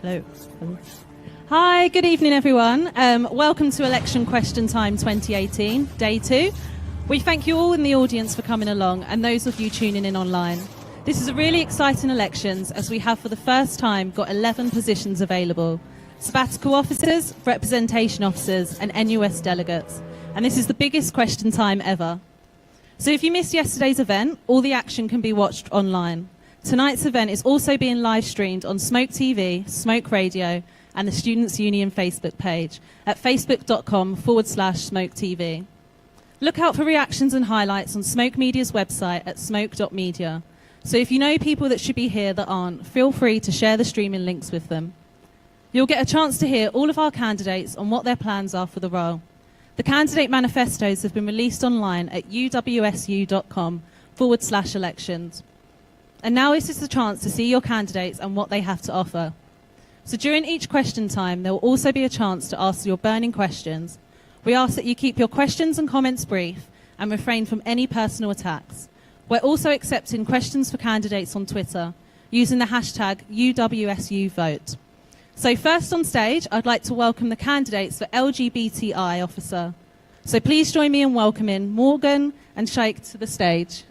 Hello. Hi, good evening, everyone. Welcome to Election Question Time 2018, Day 2. We thank you all in the audience for coming along and those of you tuning in online. This is a really exciting elections as we have for the first time got 11 positions available. Sabbatical officers, representation officers and NUS delegates. And this is the biggest question time ever. So if you missed yesterday's event, all the action can be watched online. Tonight's event is also being live streamed on Smoke TV, Smoke Radio and the Students' Union Facebook page at facebook.com/Smoke TV. Look out for reactions and highlights on Smoke Media's website at smoke.media. So if you know people that should be here that aren't, feel free to share the streaming links with them. You'll get a chance to hear all of our candidates on what their plans are for the role. The candidate manifestos have been released online at uwsu.com/elections. And now this is the chance to see your candidates and what they have to offer. So during each question time, there will also be a chance to ask your burning questions. We ask that you keep your questions and comments brief and refrain from any personal attacks. We're also accepting questions for candidates on Twitter using the hashtag UWSUvote. So first on stage, I'd like to welcome the candidates for LGBTI officer. So please join me in welcoming Morgan and Sheikh to the stage.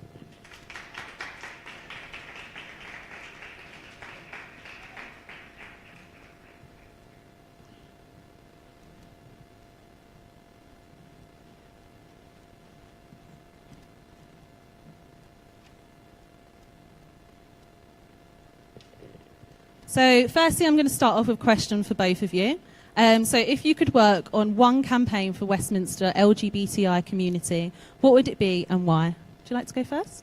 So firstly, I'm going to start off with a question for both of you. So if you could work on one campaign for Westminster LGBTI community, what would it be and why? Would you like to go first?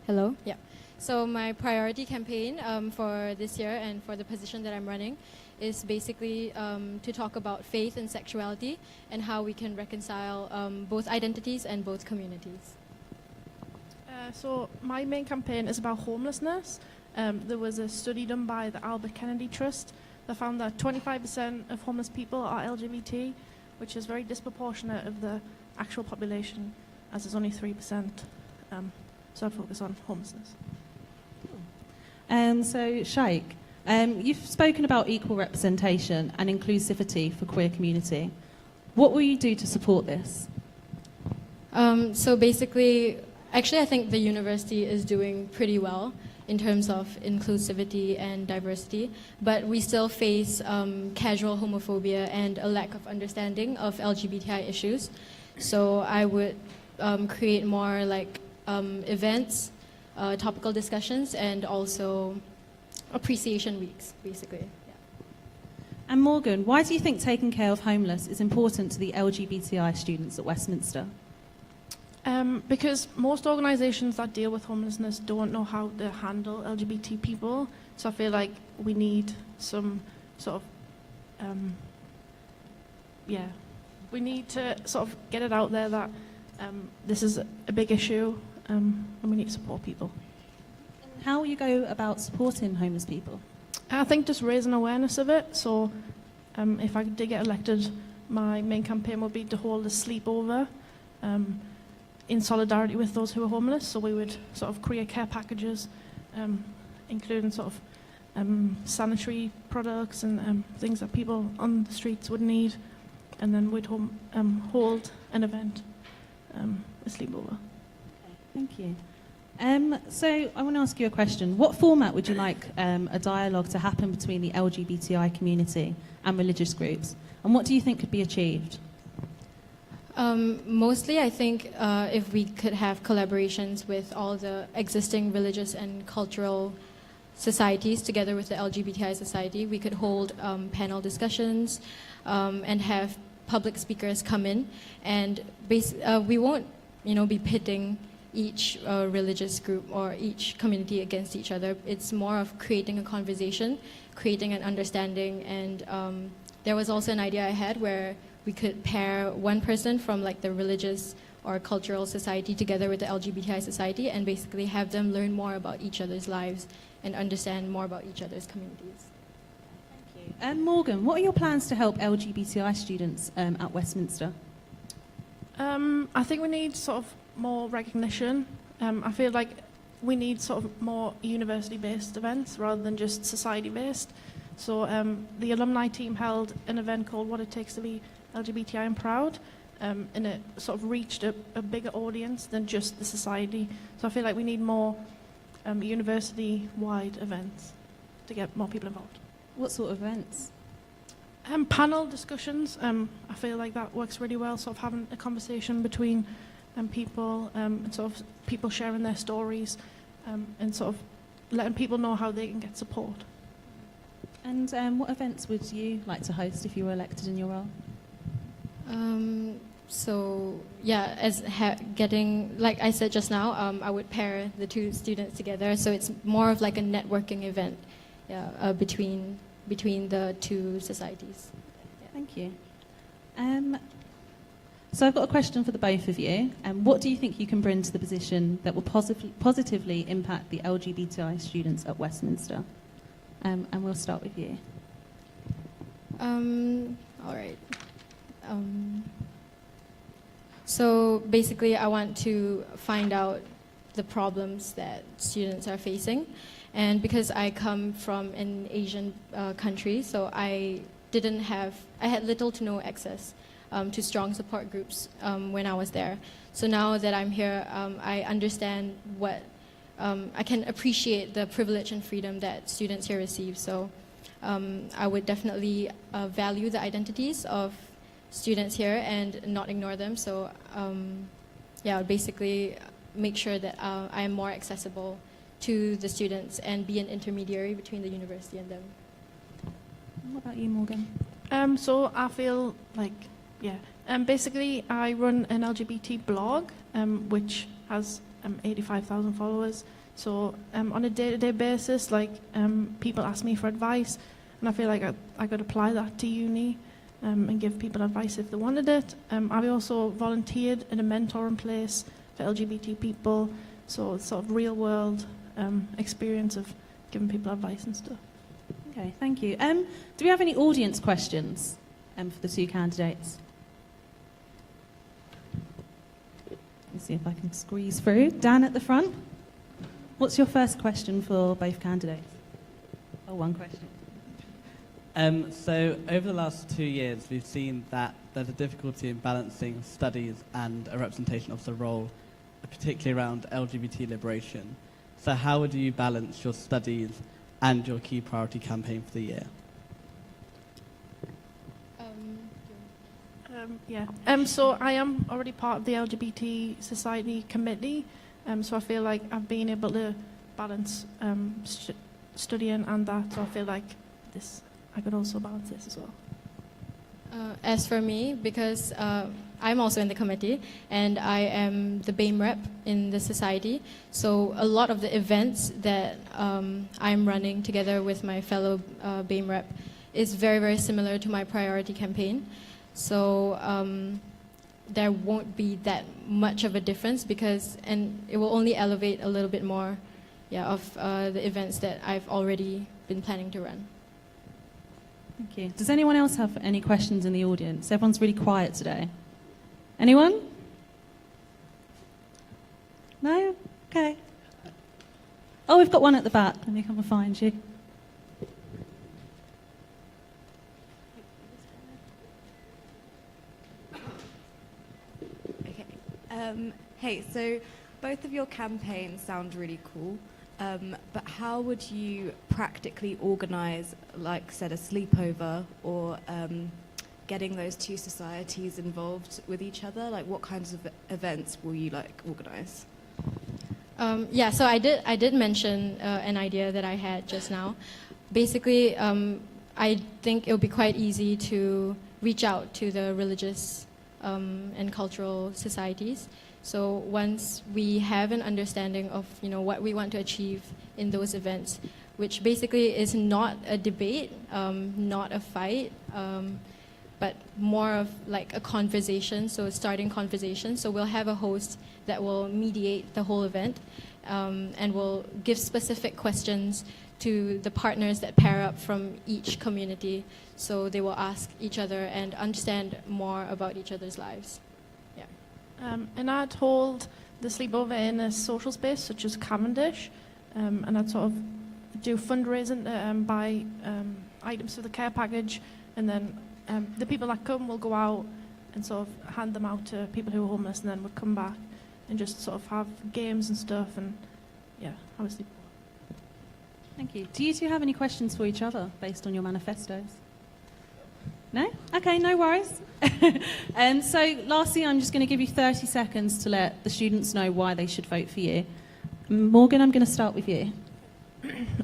Hello. Yeah. So my priority campaign for this year and for the position that I'm running is basically to talk about faith and sexuality and how we can reconcile both identities and both communities. So my main campaign is about homelessness. There was a study done by the Albert Kennedy Trust that found that 25% of homeless people are LGBT, which is very disproportionate of the actual population, as there's only 3%. So I'd focus on homelessness. So Sheikh, you've spoken about equal representation and inclusivity for queer community. What will you do to support this? So basically, actually, I think the university is doing pretty well in terms of inclusivity and diversity, but we still face casual homophobia and a lack of understanding of LGBTI issues. So I would create more like events, topical discussions, and also appreciation weeks, basically. Yeah. And Morgan, why do you think taking care of homeless is important to the LGBTI students at Westminster? Because most organisations that deal with homelessness don't know how to handle LGBT people. So I feel like we need some sort of, we need to sort of get it out there that this is a big issue and we need to support people. How will you go about supporting homeless people? I think just raising awareness of it. So if I did get elected, my main campaign would be to hold a sleepover in solidarity with those who are homeless. So we would sort of create care packages, including sort of sanitary products and things that people on the streets would need. And then we'd hold an event, a sleepover. Okay, thank you. So I want to ask you a question. What format would you like a dialogue to happen between the LGBTI community and religious groups? And what do you think could be achieved? Mostly, I think if we could have collaborations with all the existing religious and cultural societies together with the LGBTI society, we could hold panel discussions and have public speakers come in. And we won't, be pitting each religious group or each community against each other. It's more of creating a conversation, creating an understanding, and there was also an idea I had where we could pair one person from like the religious or cultural society together with the LGBTI society and basically have them learn more about each other's lives and understand more about each other's communities. Thank you. Morgan, what are your plans to help LGBTI students at Westminster? I think we need sort of more recognition. I feel like we need sort of more university-based events rather than just society-based. So the alumni team held an event called What It Takes to Be LGBTI and Proud, and it sort of reached a bigger audience than just the society. So I feel like we need more university-wide events to get more people involved. What sort of events? Panel discussions, I feel like that works really well, sort of having a conversation between people, and sort of people sharing their stories, and sort of letting people know how they can get support. And what events would you like to host if you were elected in your role? So yeah, getting, like I said just now, I would pair the two students together, so it's more of like a networking event, between the two societies. Thank you. So I've got a question for the both of you. What do you think you can bring to the position that will positively impact the LGBTI students at Westminster? And we'll start with you. All right. So basically, I want to find out the problems that students are facing. And because I come from an Asian country, so I had little to no access to strong support groups when I was there. So now that I'm here, I understand I can appreciate the privilege and freedom that students here receive. So I would definitely value the identities of students here and not ignore them. So basically make sure that I am more accessible to the students and be an intermediary between the university and them. What about you, Morgan? So I feel like, basically I run an LGBT blog, which has 85,000 followers. So on a day-to-day basis, people ask me for advice, and I feel like I could apply that to uni and give people advice if they wanted it. I've also volunteered in a mentoring place for LGBT people, so it's sort of real-world experience of giving people advice and stuff. Okay, thank you. Do we have any audience questions for the two candidates? Let's see if I can squeeze through. Dan at the front. What's your first question for both candidates? Oh, one question. So over the last 2 years, we've seen that there's a difficulty in balancing studies and a representation of the role, particularly around LGBT liberation. So how would you balance your studies and your key priority campaign for the year? So I am already part of the LGBT Society Committee, so I feel like I've been able to balance studying and that, so I feel like I could also balance this as well. As for me, because I'm also in the committee and I am the BAME rep in the society, so a lot of the events that I'm running together with my fellow BAME rep is very, very similar to my priority campaign. So there won't be that much of a difference and it will only elevate a little bit more of the events that I've already been planning to run. Thank you. Does anyone else have any questions in the audience? Everyone's really quiet today. Anyone? No? Okay. Oh, we've got one at the back. Let me come and find you. Okay. Hey, so both of your campaigns sound really cool. But how would you practically organise, like, said, a sleepover or getting those two societies involved with each other? Like, what kinds of events will you organise? So I did mention an idea that I had just now. Basically, I think it would be quite easy to reach out to the religious and cultural societies. So once we have an understanding of what we want to achieve in those events, which basically is not a debate, not a fight, but more of like a conversation, so starting conversation. So we'll have a host that will mediate the whole event and will give specific questions to the partners that pair up from each community, so they will ask each other and understand more about each other's lives. And I'd hold the sleepover in a social space such as Cavendish, and I'd sort of do fundraising to buy items for the care package, and then the people that come will go out and sort of hand them out to people who are homeless, and then would come back and just sort of have games and stuff, and yeah, have a sleepover. Thank you. Do you two have any questions for each other based on your manifestos? No? Okay, no worries. So lastly, I'm just going to give you 30 seconds to let the students know why they should vote for you. Morgan, I'm going to start with you.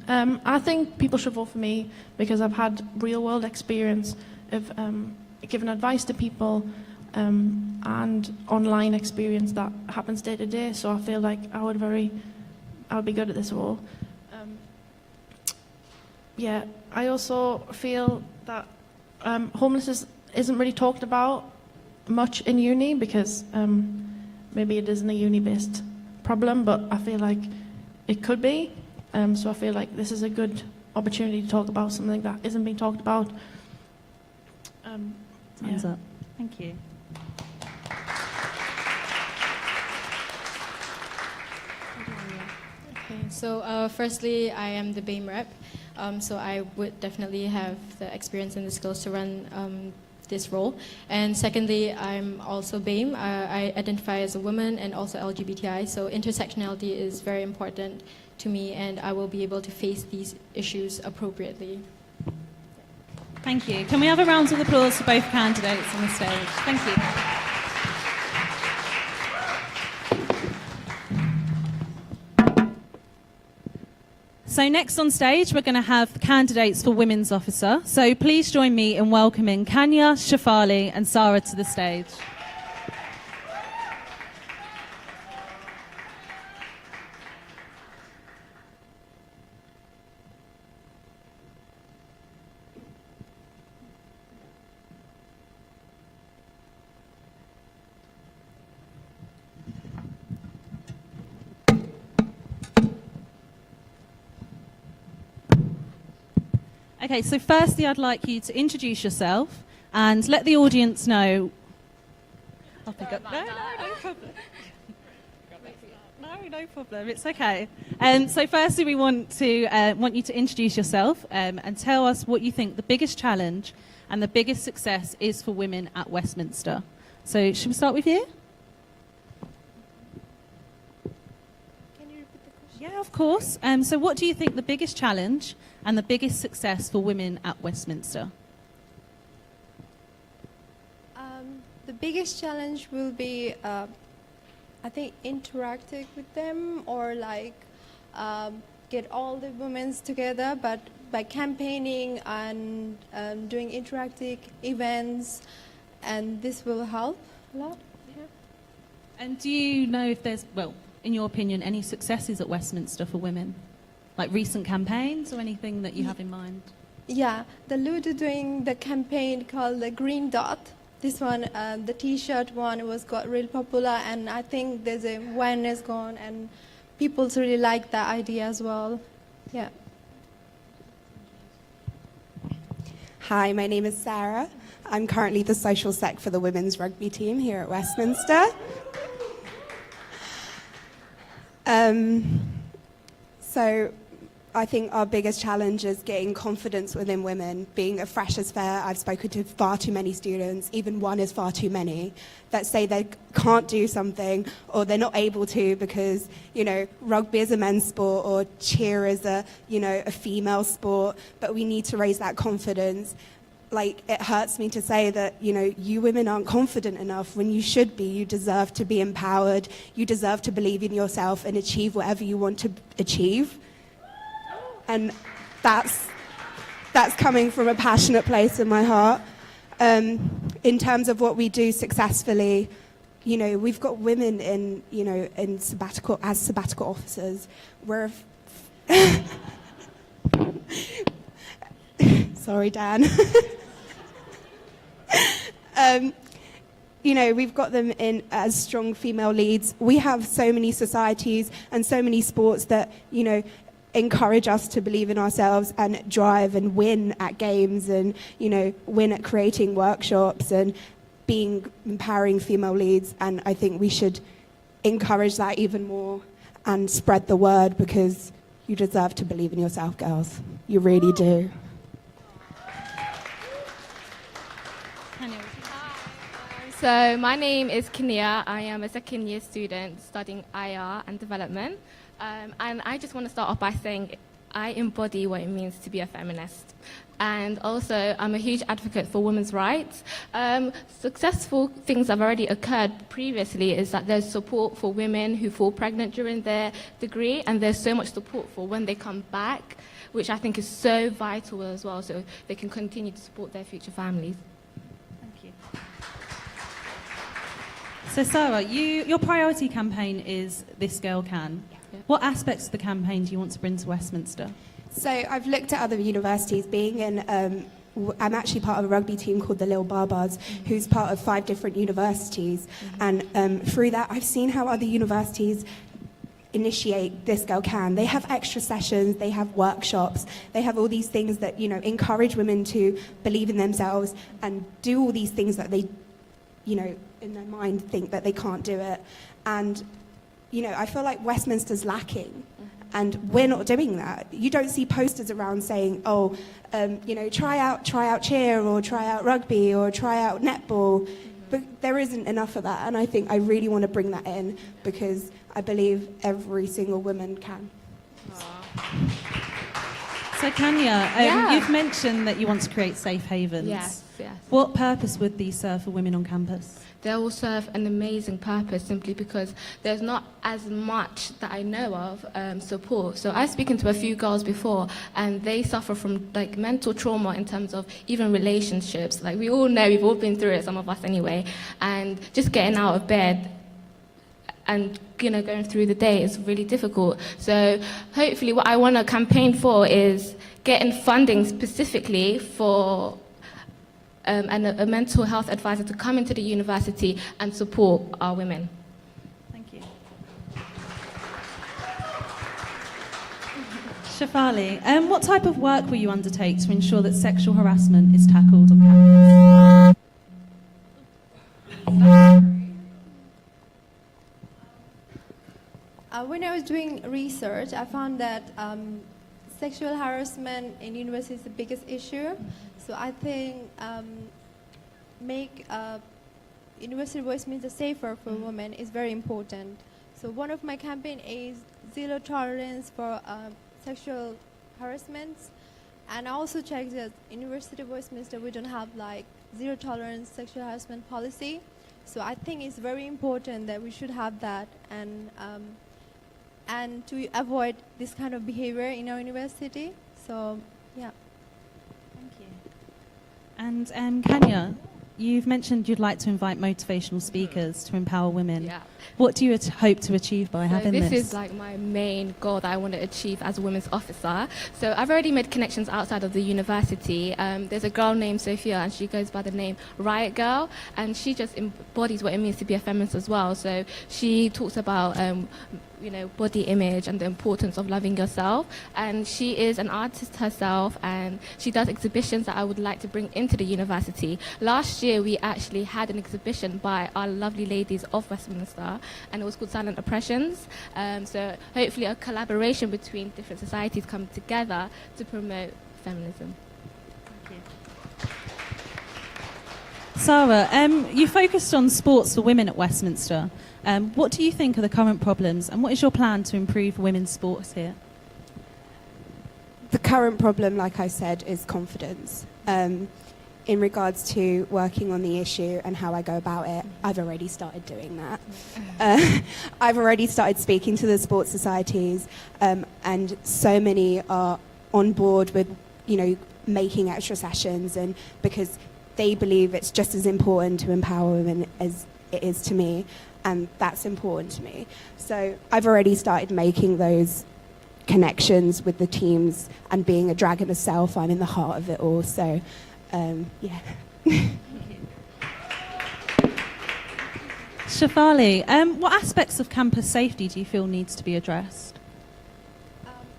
I think people should vote for me because I've had real-world experience of giving advice to people and online experience that happens day to day. So I feel like I would be good at this role. Yeah, I also feel that homelessness isn't really talked about much in uni because maybe it isn't a uni-based problem, but I feel like it could be. So I feel like this is a good opportunity to talk about something that isn't being talked about. Hands up. Thank you. Okay, so firstly, I am the BAME rep, so I would definitely have the experience and the skills to run this role. And secondly, I'm also BAME. I identify as a woman and also LGBTI, so intersectionality is very important to me, and I will be able to face these issues appropriately. Thank you. Can we have a round of applause for both candidates on the stage? Thank you. So next on stage, we're going to have the candidates for Women's Officer. So please join me in welcoming Kanya, Shafali and Sarah to the stage. Okay, so firstly, I'd like you to introduce yourself and let the audience know. I'll pick up. No problem. No problem. It's okay. So firstly, we want you to introduce yourself and tell us what you think the biggest challenge and the biggest success is for women at Westminster. So should we start with you? Can you repeat the question? Yeah, of course. So what do you think the biggest challenge and the biggest success for women at Westminster? The biggest challenge will be, I think, interacting with them or like get all the women together, but by campaigning and doing interactive events, and this will help a lot. Yeah. And do you know if there's, well, in your opinion, any successes at Westminster for women? Like recent campaigns or anything that you have in mind? Yeah, the Ludo doing the campaign called the Green Dot. This one, the T-shirt one, got real popular, and I think there's a awareness gone, and people really like that idea as well. Yeah. Hi, my name is Sarah. I'm currently the social sec for the women's rugby team here at Westminster. So I think our biggest challenge is getting confidence within women. Being a freshers fair, I've spoken to far too many students, even one is far too many, that say they can't do something or they're not able to because, you know, rugby is a men's sport or cheer is a female sport, but we need to raise that confidence. Like, it hurts me to say that, you know, you women aren't confident enough when you should be. You deserve to be empowered. You deserve to believe in yourself and achieve whatever you want to achieve. And that's coming from a passionate place in my heart. In terms of what we do successfully, you know, we've got women in sabbatical officers. Sorry, Dan. You know, we've got them in as strong female leads. We have so many societies and so many sports that, you know, encourage us to believe in ourselves and drive and win at games and, you know, win at creating workshops and empowering female leads. And I think we should encourage that even more and spread the word, because you deserve to believe in yourself, girls. You really do. So my name is Kenia. I am a second year student studying IR and development. And I just want to start off by saying I embody what it means to be a feminist. And also, I'm a huge advocate for women's rights. Successful things have already occurred previously is that there's support for women who fall pregnant during their degree, and there's so much support for when they come back, which I think is so vital as well, so they can continue to support their future families. Thank you. So Sarah, your priority campaign is This Girl Can. Yeah. What aspects of the campaign do you want to bring to Westminster? So I've looked at other universities. Being in, I'm actually part of a rugby team called the Lil Barbars, who's part of 5 different universities. And through that, I've seen how other universities initiate This Girl Can. They have extra sessions, they have workshops, they have all these things that, you know, encourage women to believe in themselves and do all these things that they, you know, in their mind think that they can't do it. And, you know, I feel like Westminster's lacking. And we're not doing that. You don't see posters around saying, oh, you know, try out cheer, or try out rugby, or try out netball. But there isn't enough of that. And I think I really want to bring that in, because I believe every single woman can. So Kanya, Yeah. you've mentioned that you want to create safe havens. Yes. What purpose would these serve for women on campus? They will serve an amazing purpose simply because there's not as much that I know of support. So I've spoken to a few girls before, and they suffer from like mental trauma in terms of even relationships. Like we all know, we've all been through it, some of us anyway, and just getting out of bed and, you know, going through the day is really difficult. So hopefully what I want to campaign for is getting funding specifically for and a mental health advisor to come into the university and support our women. Thank you. Shafali, what type of work will you undertake to ensure that sexual harassment is tackled on campus? When I was doing research, I found that sexual harassment in university is the biggest issue. So I think make University of Westminster safer for women is very important. So one of my campaign is zero tolerance for sexual harassments. And I also checked that University of Westminster, we don't have like zero tolerance sexual harassment policy. So I think it's very important that we should have that, and to avoid this kind of behavior in our university. So, yeah. Thank you. And Kanya, you've mentioned you'd like to invite motivational speakers to empower women. Yeah. What do you hope to achieve by having this? this? This is like my main goal that I want to achieve as a women's officer. So I've already made connections outside of the university. There's a girl named Sophia, and she goes by the name Riot Girl, and she just embodies what it means to be a feminist as well. So she talks about you know, body image and the importance of loving yourself. And she is an artist herself, and she does exhibitions that I would like to bring into the university. Last year, we actually had an exhibition by our lovely ladies of Westminster, and it was called Silent Oppressions. So hopefully a collaboration between different societies come together to promote feminism. Thank you. Sarah, you focused on sports for women at Westminster. What do you think are the current problems, and what is your plan to improve women's sports here? The current problem, like I said, is confidence. In regards to working on the issue and how I go about it, I've already started doing that. I've already started speaking to the sports societies, and so many are on board with, you know, making extra sessions, and because they believe it's just as important to empower women as it is to me, and that's important to me. So I've already started making those connections with the teams, and being a dragon herself, I'm in the heart of it all. So, yeah. Shafali, what aspects of campus safety do you feel needs to be addressed?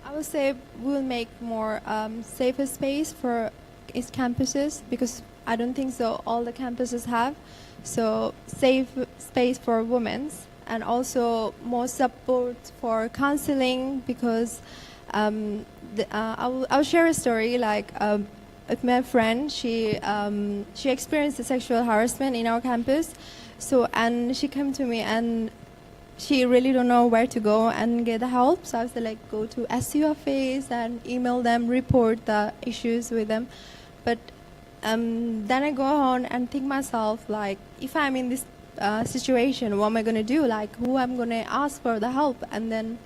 I would say we'll make more safer space for its campuses, because I don't think so all the campuses have. So safe space for women and also more support for counseling, because I'll share a story. Like with my friend, she experienced sexual harassment in our campus. So, and she came to me and she really don't know where to go and get the help. So I was like, go to SU office and email them, report the issues with them. But then I go on and think myself, like, if I'm in this situation, what am I going to do? Like, who I'm going to ask for the help? And then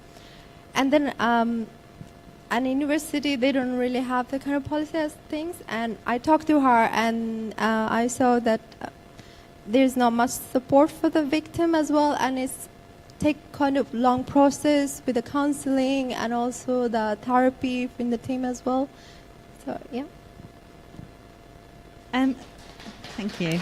an university, they don't really have the kind of policy as things. And I talked to her, and I saw that there's not much support for the victim as well, and it's take kind of long process with the counseling and also the therapy in the team as well. So yeah. Thank you.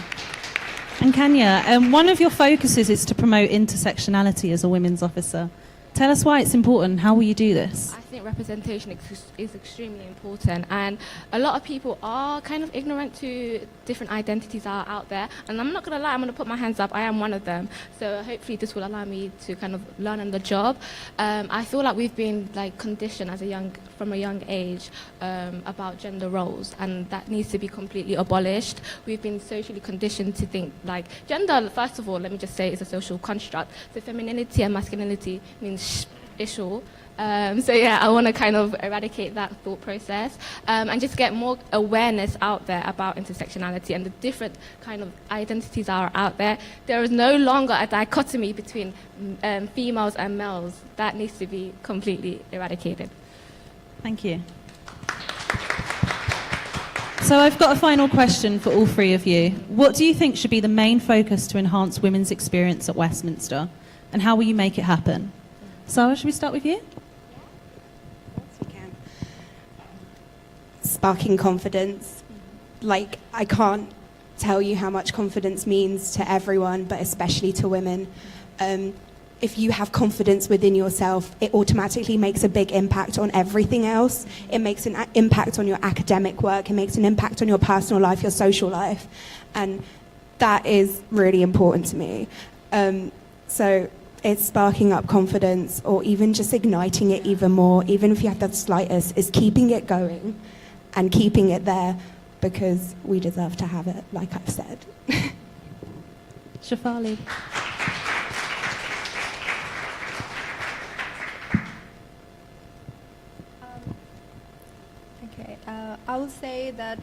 And Kanya, one of your focuses is to promote intersectionality as a women's officer. Tell us why it's important. How will you do this? I think representation is extremely important, and a lot of people are kind of ignorant to different identities are out there, and I'm not going to lie, I'm going to put my hands up, I am one of them, so hopefully this will allow me to kind of learn on the job. I feel like we've been like conditioned from a young age about gender roles, and that needs to be completely abolished. We've been socially conditioned to think like gender, first of all, let me just say, is a social construct, so femininity and masculinity means issue. So yeah, I want to kind of eradicate that thought process and just get more awareness out there about intersectionality and the different kind of identities are out there. There is no longer a dichotomy between females and males. That needs to be completely eradicated. Thank you. So I've got a final question for all three of you. What do you think should be the main focus to enhance women's experience at Westminster, and how will you make it happen? Sarah, should we start with you? Yes, we can. Sparking confidence. Like, I can't tell you how much confidence means to everyone, but especially to women. If you have confidence within yourself, it automatically makes a big impact on everything else. It makes an impact on your academic work. It makes an impact on your personal life, your social life. And that is really important to me. So it's sparking up confidence, or even just igniting it even more, even if you have the slightest, is keeping it going and keeping it there, because we deserve to have it, like I've said. Shafali. Okay, I will say that.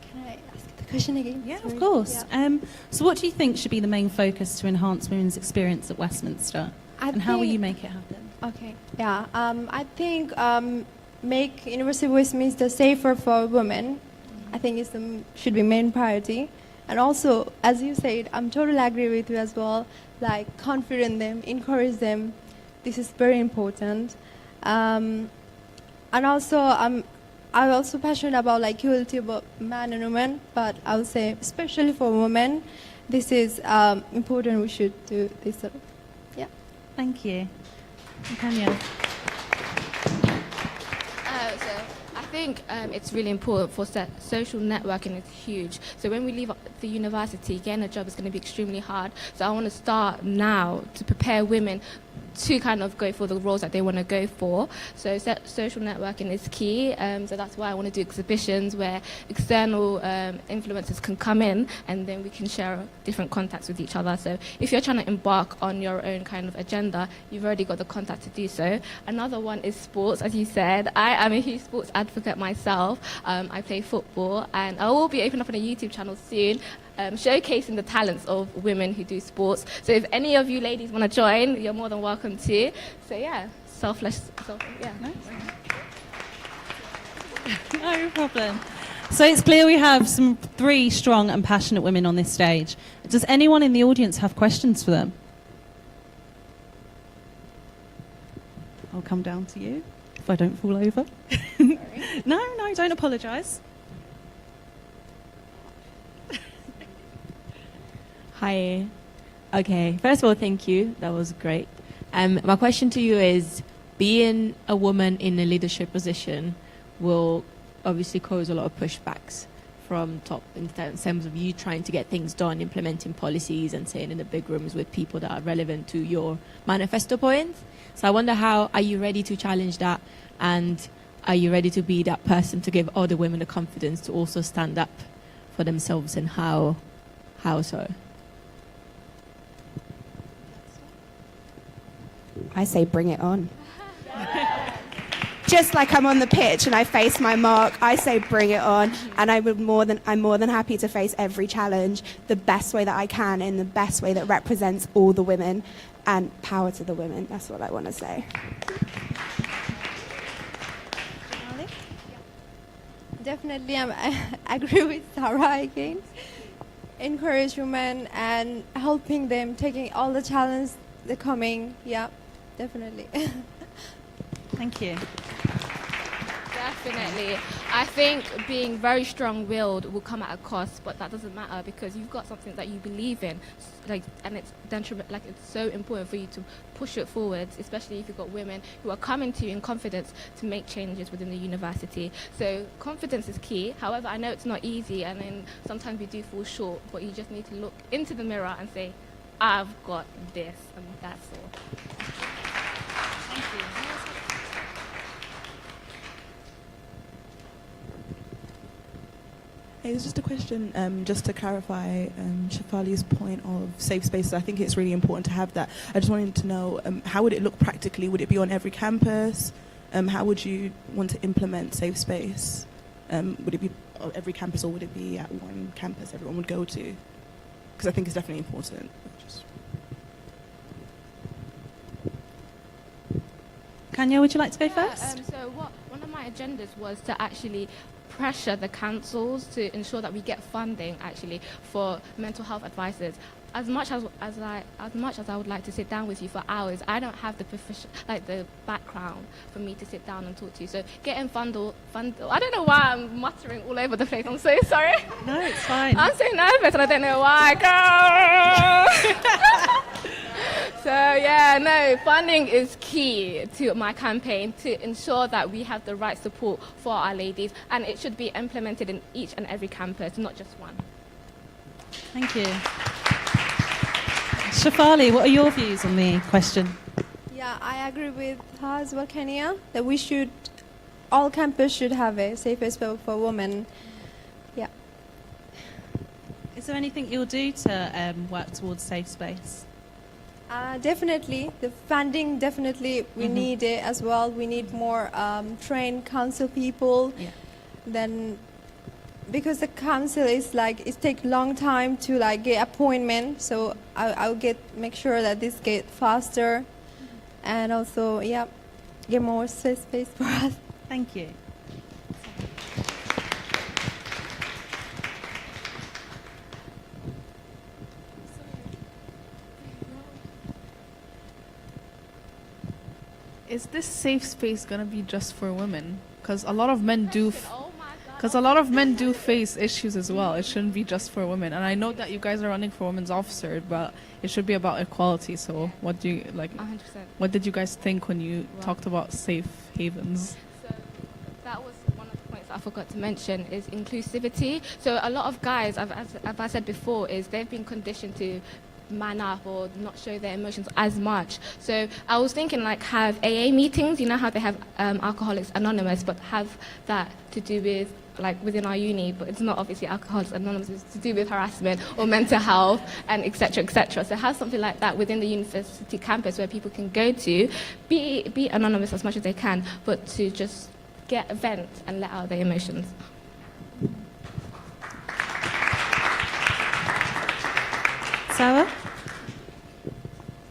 Can I ask the question again? Yeah, Sorry. of course. Yeah. So what do you think should be the main focus to enhance women's experience at Westminster? And how will you make it happen? Okay, yeah. I think make University of Westminster safer for women. I think should be main priority. And also, as you said, I'm totally agree with you as well. Like, confident them, encourage them. This is very important. And also, I'm also passionate about like equality about man and woman. But I would say, especially for women, this is important. We should do this sort of. Yeah. Thank you. Kanya. I think it's really important for social networking. It's huge. So when we leave the university, getting a job is going to be extremely hard. So I want to start now to prepare women to kind of go for the roles that they want to go for. So social networking is key. So that's why I want to do exhibitions where external influencers can come in, and then we can share different contacts with each other. So if you're trying to embark on your own kind of agenda, you've already got the contact to do so. Another one is sports, as you said. I am a huge sports advocate myself. I play football, and I will be opening up on a YouTube channel soon, showcasing the talents of women who do sports. So if any of you ladies want to join, you're more than welcome to. So yeah, yeah. No problem. So it's clear we have three strong and passionate women on this stage. Does anyone in the audience have questions for them? I'll come down to you if I don't fall over. No, don't apologise. Hi. Okay, first of all, thank you. That was great. My question to you is, being a woman in a leadership position will obviously cause a lot of pushbacks from top in terms of you trying to get things done, implementing policies and sitting in the big rooms with people that are relevant to your manifesto points. So I wonder, how are you ready to challenge that, and are you ready to be that person to give other women the confidence to also stand up for themselves, and how so? I say bring it on. Just like I'm on the pitch and I face my mark, I say bring it on, and I'm more than happy to face every challenge the best way that I can, in the best way that represents all the women, and power to the women. That's what I want to say. Definitely, I agree with Sarah again. Encourage women and helping them, taking all the challenges they're coming. Yeah, definitely. Thank you. Definitely. I think being very strong-willed will come at a cost, but that doesn't matter because you've got something that you believe in, and it's so important for you to push it forward, especially if you've got women who are coming to you in confidence to make changes within the university. So confidence is key. However, I know it's not easy, and then sometimes we do fall short, but you just need to look into the mirror and say, I've got this, and that's all. Thank you. Hey, it's just a question, just to clarify Shafali's point of safe spaces. I think it's really important to have that. I just wanted to know, how would it look practically? Would it be on every campus? How would you want to implement safe space? Would it be on every campus, or would it be at one campus everyone would go to? Because I think it's definitely important. Kanya, would you like to go first? One of my agendas was to actually pressure the councils to ensure that we get funding actually for mental health advisors. As much as I would like to sit down with you for hours, I don't have the background for me to sit down and talk to you. So getting funded. I don't know why I'm muttering all over the place. I'm so sorry. No, it's fine. I'm so nervous and I don't know why. Girl. So yeah, no, funding is key to my campaign to ensure that we have the right support for our ladies, and it should be implemented in each and every campus, not just one. Thank you. Shafali, what are your views on the question? Yeah, I agree with her as well, Kenya, that all campus should have a safe space for women. Yeah. Is there anything you'll do to work towards safe space? Definitely. The funding, definitely, we need it as well. We need more trained council people. Yeah. Then, because the council is it takes long time to get appointment. So I'll make sure that this get faster, and also get more safe space for us. Thank you. Is this safe space going to be just for women? Because a lot of men do face issues as well. It shouldn't be just for women. And I know that you guys are running for women's officer, but it should be about equality. So what do you 100%. What did you guys think when you talked about safe havens? So that was one of the points I forgot to mention is inclusivity. So a lot of guys, as I said before, is they've been conditioned to man up or not show their emotions as much. So I was thinking have AA meetings, you know how they have Alcoholics Anonymous, but have that to do with within our uni, but it's not obviously Alcoholics Anonymous, it's to do with harassment or mental health and etc. etc. So have something like that within the university campus where people can go to, be anonymous as much as they can, but to just get a vent and let out their emotions. Sarah?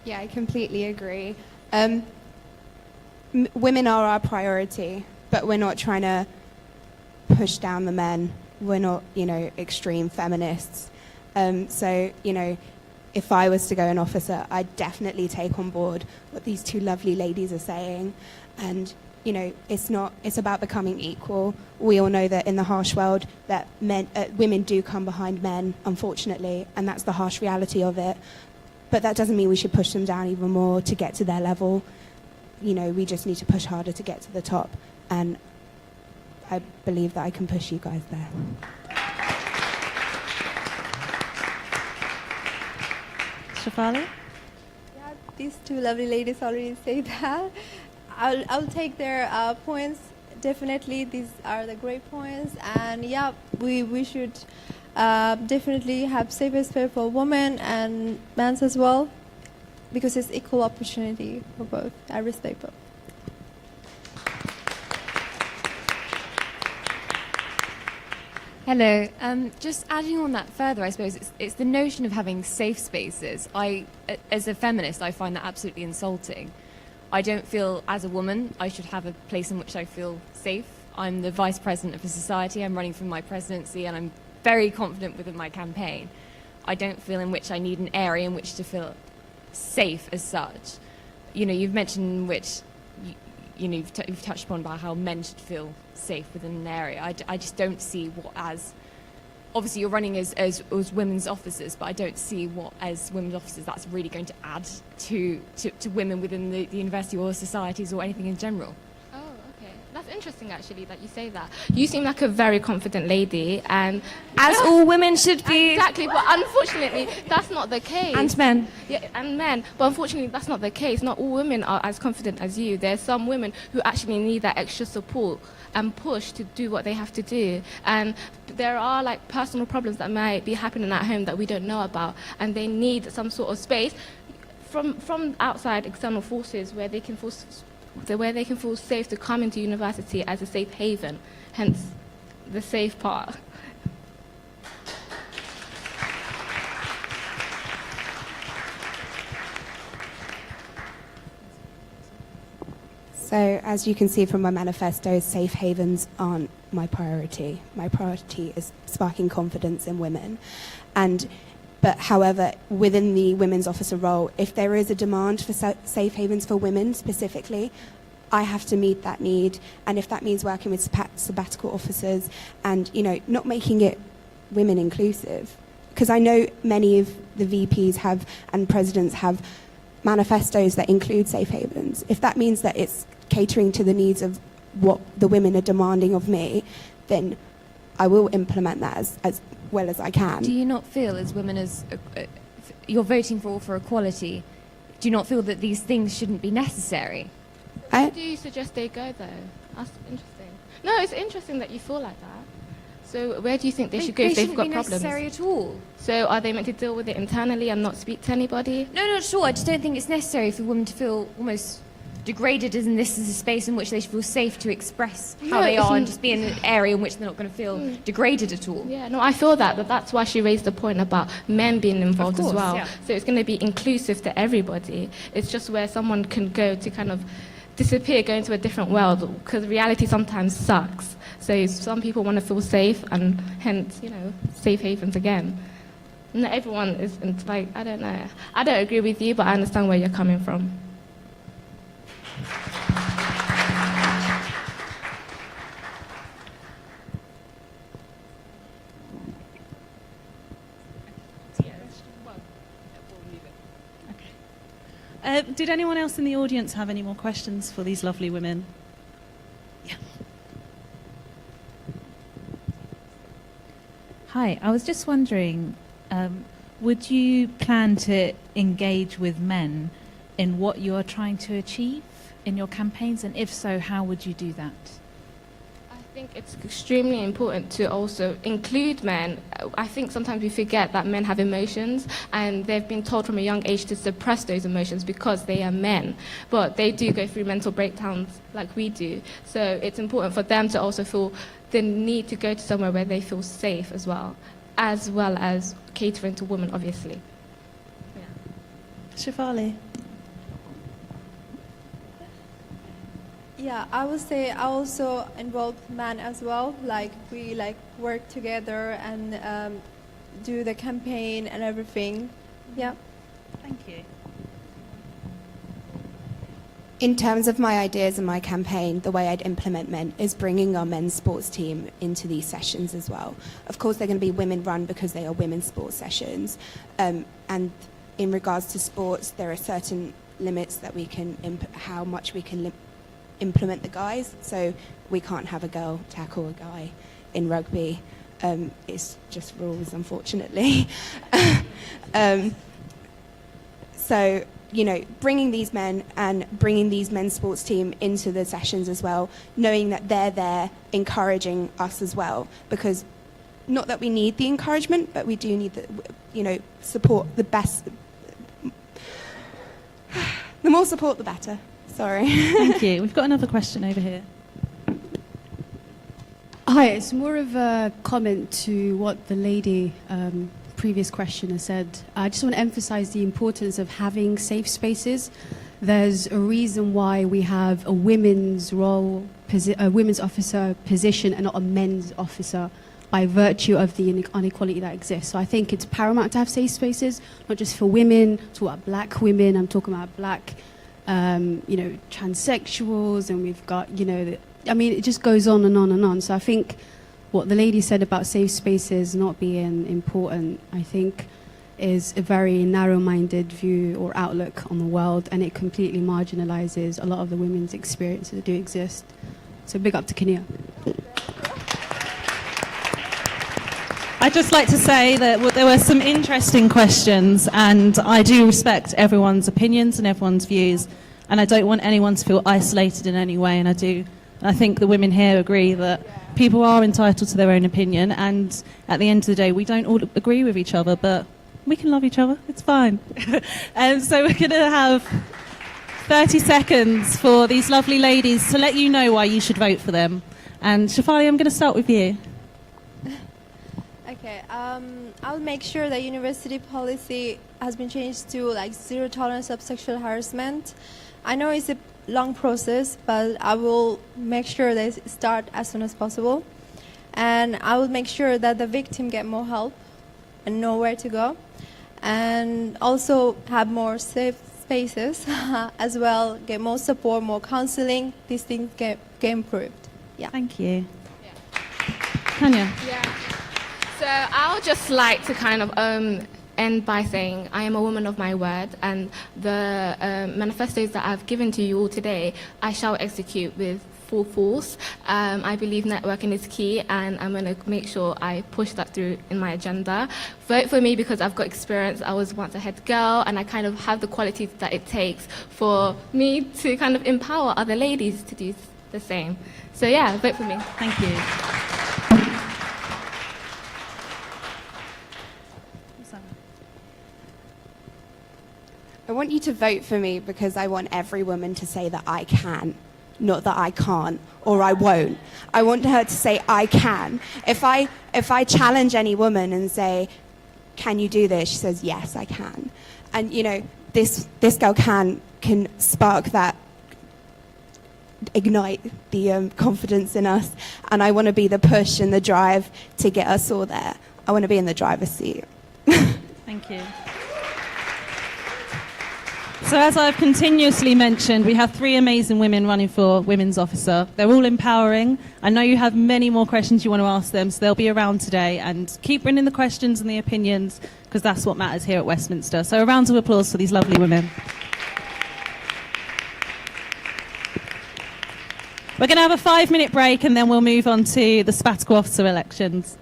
Yeah, I completely agree. Women are our priority, but we're not trying to push down the men. We're not, extreme feminists. So, if I was to go an officer, I'd definitely take on board what these two lovely ladies are saying. And, it's about becoming equal. We all know that in the harsh world that women do come behind men, unfortunately, and that's the harsh reality of it. But that doesn't mean we should push them down even more to get to their level. We just need to push harder to get to the top. And I believe that I can push you guys there. Shafali? Yeah, these two lovely ladies already say that. I'll take their points. Definitely, these are the great points. And yeah, we should definitely have safer space for women and men as well, because it's equal opportunity for both. I respect both. Hello. Just adding on that further, I suppose it's the notion of having safe spaces. As a feminist, I find that absolutely insulting. I don't feel, as a woman, I should have a place in which I feel safe. I'm the vice president of a society. I'm running for my presidency, and I'm very confident within my campaign. I don't feel in which I need an area in which to feel safe as such. You know, you've mentioned which. You've touched upon about how men should feel safe within an area. I just don't see what as... Obviously, you're running as women's officers, but I don't see what, as women's officers, that's really going to add to women within the university or societies or anything in general. Oh, okay. That's interesting, actually, that you say that. You seem like a very confident lady, and... As all women should be. Exactly, but unfortunately, that's not the case. And men. Yeah, and men. But unfortunately, that's not the case. Not all women are as confident as you. There's some women who actually need that extra support and push to do what they have to do. And there are like personal problems that might be happening at home that we don't know about, and they need some sort of space from outside external forces where they can feel safe to come into university as a safe haven. Hence, the safe part. So, as you can see from my manifesto, safe havens aren't my priority. My priority is sparking confidence in women. But however, within the women's officer role, if there is a demand for safe havens for women specifically, I have to meet that need. And if that means working with sabbatical officers and, not making it women inclusive, because I know many of the VPs have and presidents have manifestos that include safe havens. If that means that it's catering to the needs of what the women are demanding of me, then I will implement that as well as I can. Do you not feel, as women, as you're voting for equality, do you not feel that these things shouldn't be necessary? Where do you suggest they go, though? That's interesting. No, it's interesting that you feel like that. So where do you think they should go if they've got problems? They shouldn't be necessary at all. So are they meant to deal with it internally and not speak to anybody? No, not at all. I just don't think it's necessary for women to feel almost degraded, as in this is a space in which they should feel safe to express how they are and just be in an area in which they're not going to feel degraded at all. Yeah, no, I feel that, but that's why she raised the point about men being involved as well. Yeah. So it's going to be inclusive to everybody. It's just where someone can go to kind of disappear, go into a different world, because reality sometimes sucks. So some people want to feel safe, and hence, safe havens again. Not everyone is, like, I don't know. I don't agree with you, but I understand where you're coming from. Did anyone else in the audience have any more questions for these lovely women? Yeah. Hi, I was just wondering, would you plan to engage with men in what you are trying to achieve in your campaigns? And if so, how would you do that? I think it's extremely important to also include men. I think sometimes we forget that men have emotions, and they've been told from a young age to suppress those emotions because they are men. But they do go through mental breakdowns like we do. So it's important for them to also feel the need to go to somewhere where they feel safe as well as catering to women, obviously. Yeah. Shafali? Yeah, I would say I also involve men as well. Like we work together and do the campaign and everything. Yeah. Thank you. In terms of my ideas and my campaign, the way I'd implement men is bringing our men's sports team into these sessions as well. Of course, they're going to be women-run because they are women's sports sessions. And in regards to sports, there are certain limits that we can, how much we can implement the guys. So we can't have a girl tackle a guy in rugby. It's just rules, unfortunately. So, bringing these men and bringing these men's sports team into the sessions as well, knowing that they're there encouraging us as well, because not that we need the encouragement, but we do need the, support, the best. The more support, the better. Sorry. Thank you. We've got another question over here. Hi, it's more of a comment to what the lady, previous questioner said. I just want to emphasize the importance of having safe spaces. There's a reason why we have a women's role, a women's officer position and not a men's officer, by virtue of the inequality that exists. So I think it's paramount to have safe spaces, not just for women, talk about black women, I'm talking about black, transsexuals, and we've got, it just goes on and on and on. So I think what the lady said about safe spaces not being important, I think is a very narrow-minded view or outlook on the world, and it completely marginalizes a lot of the women's experiences that do exist. So big up to Kenya. I'd just like to say that there were some interesting questions, and I do respect everyone's opinions and everyone's views, and I don't want anyone to feel isolated in any way, and I think the women here agree that people are entitled to their own opinion, and at the end of the day, we don't all agree with each other, but we can love each other. It's fine. And so we're going to have 30 seconds for these lovely ladies to let you know why you should vote for them. And Shafali, I'm going to start with you. Okay, I'll make sure that university policy has been changed to zero tolerance of sexual harassment. I know it's a long process, but I will make sure that it start as soon as possible. And I will make sure that the victim get more help and know where to go. And also have more safe spaces as well, get more support, more counseling. These things get improved. Yeah. Thank you. Tanya. Yeah. So I would just like to kind of end by saying I am a woman of my word, and the manifestos that I've given to you all today, I shall execute with full force. I believe networking is key, and I'm going to make sure I push that through in my agenda. Vote for me because I've got experience. I was once a head girl, and I kind of have the qualities that it takes for me to kind of empower other ladies to do the same. So yeah, vote for me. Thank you. I want you to vote for me because I want every woman to say that I can, not that I can't or I won't. I want her to say I can. If I challenge any woman and say, can you do this? She says, yes, I can. And this girl can spark that, ignite the confidence in us. And I want to be the push and the drive to get us all there. I want to be in the driver's seat. Thank you. So as I've continuously mentioned, we have 3 amazing women running for Women's Officer. They're all empowering. I know you have many more questions you want to ask them, so they'll be around today. And keep bringing the questions and the opinions, because that's what matters here at Westminster. So a round of applause for these lovely women. We're going to have a 5-minute break, and then we'll move on to the sabbatical officer elections.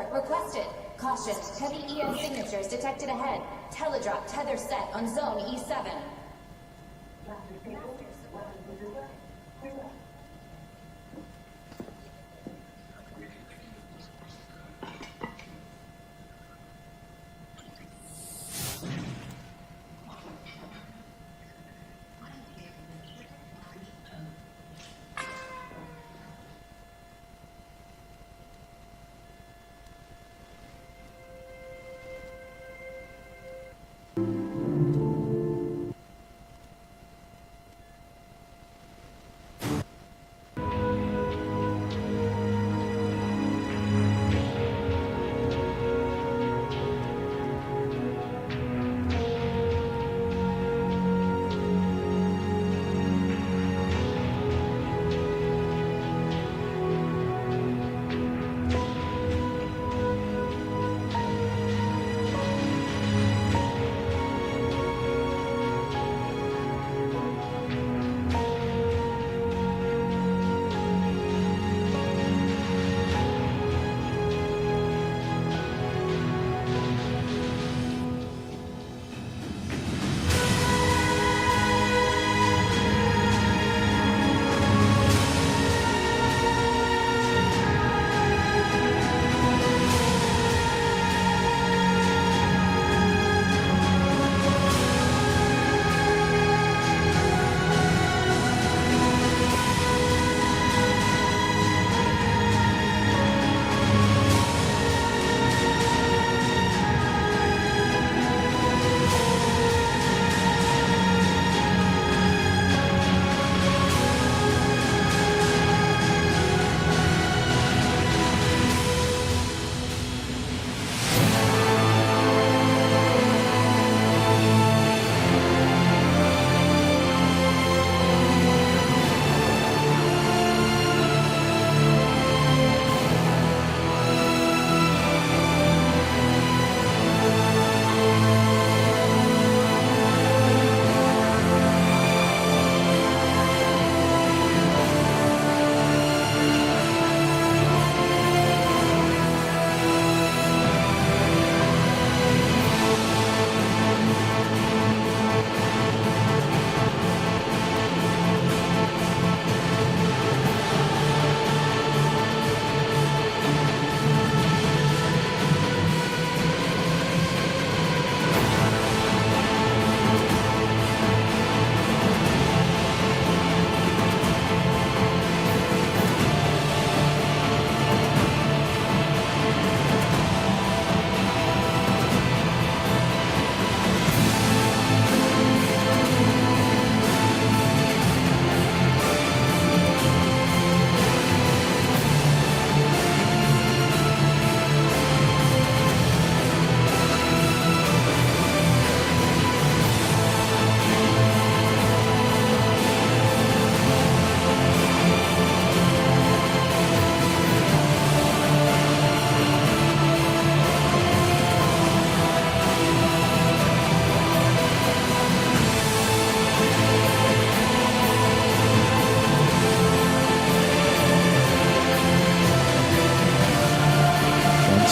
Start requested. Caution, heavy EN signatures detected ahead. Teledrop tether set on zone E7.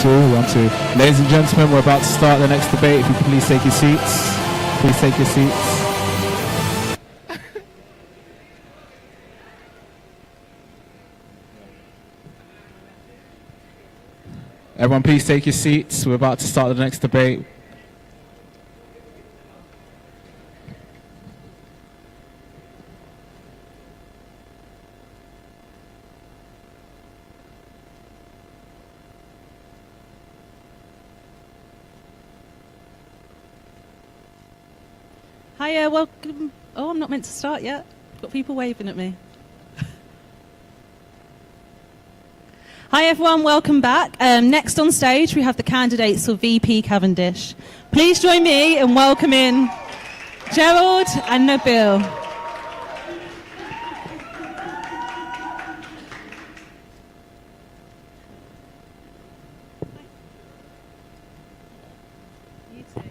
One, two. Ladies and gentlemen, we're about to start the next debate. If you please take your seats. Please take your seats. Everyone, please take your seats. We're about to start the next debate. Hiya, welcome. Oh, I'm not meant to start yet. Got people waving at me. Hi everyone, welcome back. Next on stage we have the candidates for VP Cavendish. Please join me in welcoming Gerald and Nabil. You too.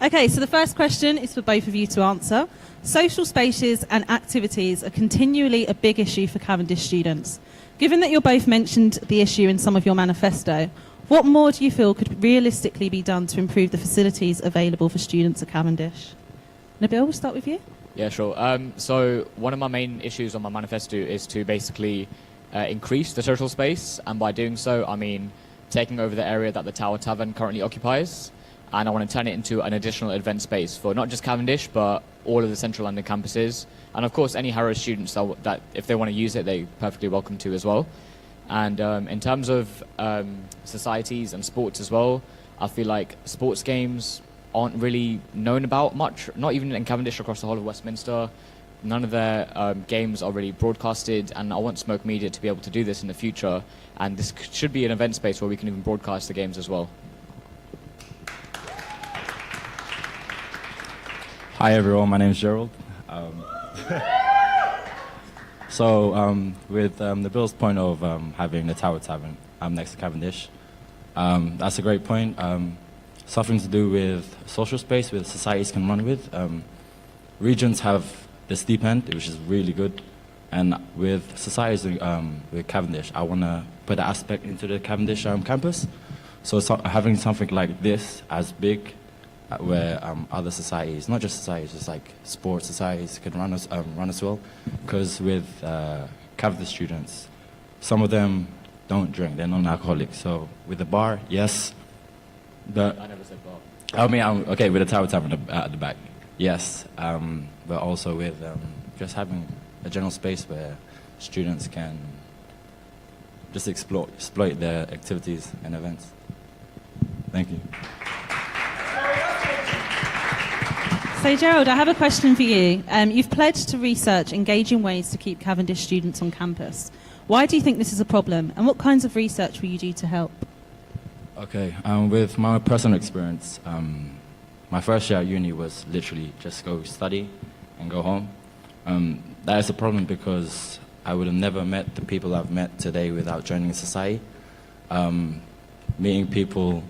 Okay, so the first question is for both of you to answer. Social spaces and activities are continually a big issue for Cavendish students. Given that you both mentioned the issue in some of your manifesto, what more do you feel could realistically be done to improve the facilities available for students at Cavendish? Nabil, we'll start with you. Yeah, sure. So one of my main issues on my manifesto is to basically increase the social space, and by doing so, I mean taking over the area that the Tower Tavern currently occupies, and I want to turn it into an additional event space for not just Cavendish, but all of the Central London campuses, and of course any Harrow students that if they want to use it, they're perfectly welcome to as well. And in terms of societies and sports as well, I feel like sports games aren't really known about much, not even in Cavendish, across the whole of Westminster. None of their games are really broadcasted, and I want Smoke Media to be able to do this in the future, and this should be an event space where we can even broadcast the games as well. Hi everyone, my name is Gerald. With the Bill's point of having the Tower Tavern next to Cavendish, that's a great point. Something to do with social space, with societies can run with. Regions have the steep end, which is really good. And with societies with Cavendish, I want to put that aspect into the Cavendish campus. So having something like this as big, where other societies, not just societies, just like sports societies can run as well. Because with Cavendish students, some of them don't drink, they're non-alcoholic. So with the bar, yes. I never said bar. I mean, okay, with the Tower Tavern at the back, yes. But also with just having a general space where students can just exploit their activities and events. Thank you. So Gerald, I have a question for you. You've pledged to research engaging ways to keep Cavendish students on campus. Why do you think this is a problem, and what kinds of research will you do to help? Okay, with my personal experience, my first year at uni was literally just go study and go home. That is a problem because I would have never met the people I've met today without joining a society. Meeting people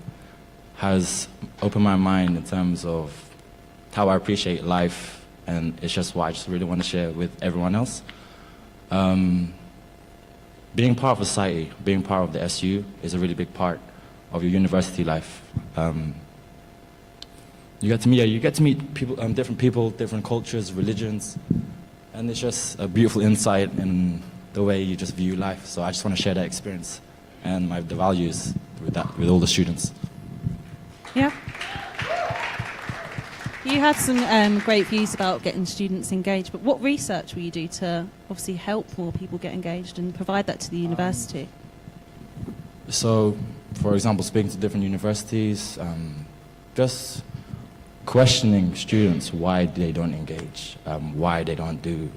has opened my mind in terms of how I appreciate life, and it's just what I just really want to share with everyone else. Being part of a society, being part of the SU is a really big part of your university life. You get to meet people, different people, different cultures, religions, and it's just a beautiful insight in the way you just view life. So I just want to share that experience and the values with all the students. Yeah. You had some great views about getting students engaged, but what research will you do to obviously help more people get engaged and provide that to the university? So, for example, speaking to different universities, just questioning students why they don't engage, why they don't do,